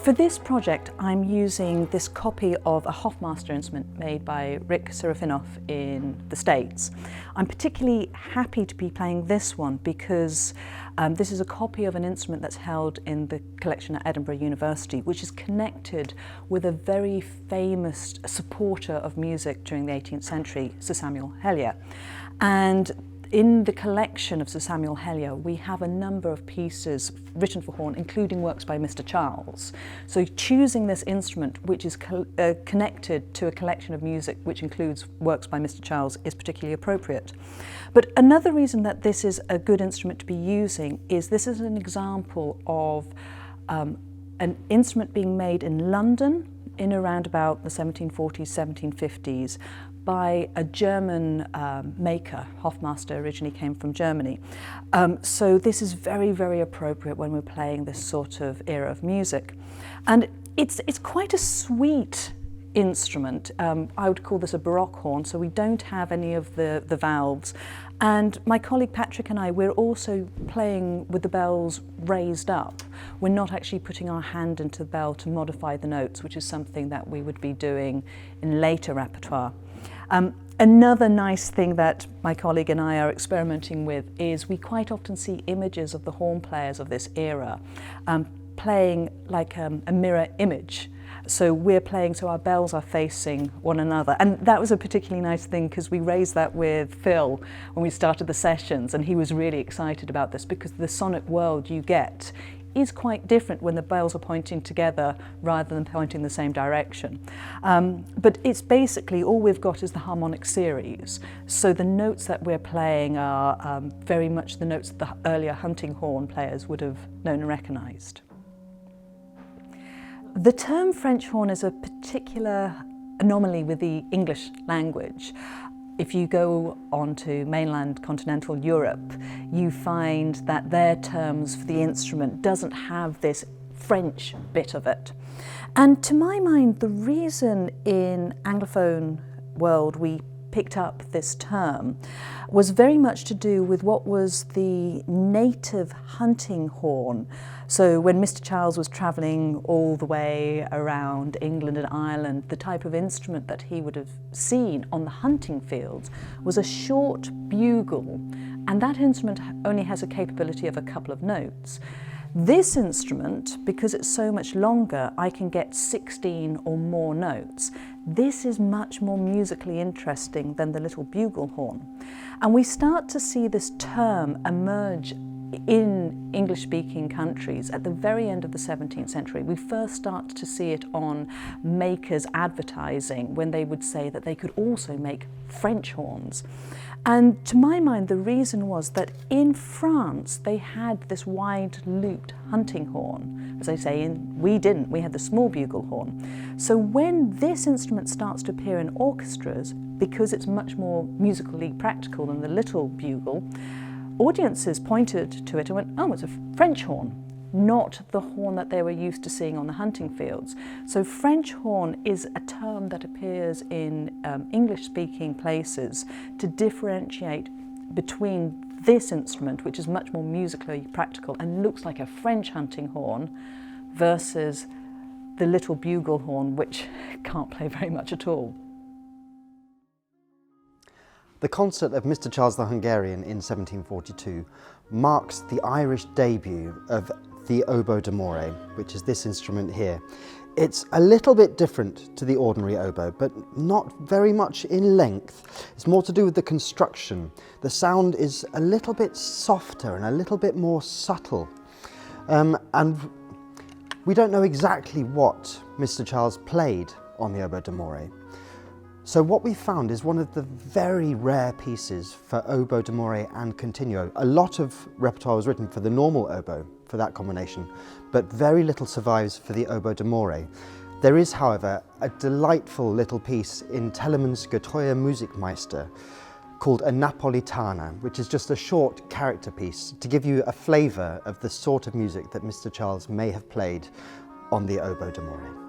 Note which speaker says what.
Speaker 1: For this project, I'm using this copy of a Hofmaster instrument made by Rick Serafinoff in the States. I'm particularly happy to be playing this one because this is a copy of an instrument that's held in the collection at Edinburgh University, which is connected with a very famous supporter of music during the 18th century, Sir Samuel Hellyer. And in the collection of Sir Samuel Hellyer, we have a number of pieces written for horn, including works by Mr Charles. So choosing this instrument, which is connected to a collection of music which includes works by Mr Charles, is particularly appropriate. But another reason that this is a good instrument to be using is this is an example of an instrument being made in London in around about the 1740s, 1750s, by a German maker. Hofmaster originally came from Germany. So this is very, very appropriate when we're playing this sort of era of music. And it's quite a sweet instrument. I would call this a baroque horn, so we don't have any of the valves. And my colleague Patrick and I, we're also playing with the bells raised up. We're not actually putting our hand into the bell to modify the notes, which is something that we would be doing in later repertoire. Another nice thing that my colleague and I are experimenting with is we quite often see images of the horn players of this era playing like a mirror image. So we're playing so our bells are facing one another. And that was a particularly nice thing because we raised that with Phil when we started the sessions, and he was really excited about this because the sonic world you get is quite different when the bells are pointing together rather than pointing the same direction. But it's basically all we've got is the harmonic series. So the notes that we're playing are very much the notes that the earlier hunting horn players would have known and recognised. The term French horn is a particular anomaly with the English language. If you go on to mainland continental Europe, you find that their terms for the instrument doesn't have this French bit of it. And to my mind, the reason in Anglophone world we picked up this term was very much to do with what was the native hunting horn. So when Mr Charles was travelling all the way around England and Ireland, the type of instrument that he would have seen on the hunting fields was a short bugle, and that instrument only has a capability of a couple of notes. This instrument, because it's so much longer, I can get 16 or more notes. This is much more musically interesting than the little bugle horn. And we start to see this term emerge in English-speaking countries at the very end of the 17th century. We first start to see it on makers' advertising when they would say that they could also make French horns. And to my mind, the reason was that in France, they had this wide looped hunting horn. As I say, we didn't, we had the small bugle horn. So when this instrument starts to appear in orchestras, because it's much more musically practical than the little bugle, audiences pointed to it and went, oh, it's a French horn, not the horn that they were used to seeing on the hunting fields. So French horn is a term that appears in English-speaking places to differentiate between this instrument, which is much more musically practical and looks like a French hunting horn, versus the little bugle horn, which can't play very much at all.
Speaker 2: The concert of Mr Charles the Hungarian in 1742 marks the Irish debut of the oboe d'amore, which is this instrument here. It's a little bit different to the ordinary oboe, but not very much in length. It's more to do with the construction. The sound is a little bit softer and a little bit more subtle. And we don't know exactly what Mr Charles played on the oboe d'amore. So what we found is one of the very rare pieces for oboe d'amore and continuo. A lot of repertoire was written for the normal oboe, for that combination, but very little survives for the oboe d'amore. There is, however, a delightful little piece in Telemann's Getreue Musikmeister called a Napolitana, which is just a short character piece to give you a flavour of the sort of music that Mr Charles may have played on the oboe d'amore.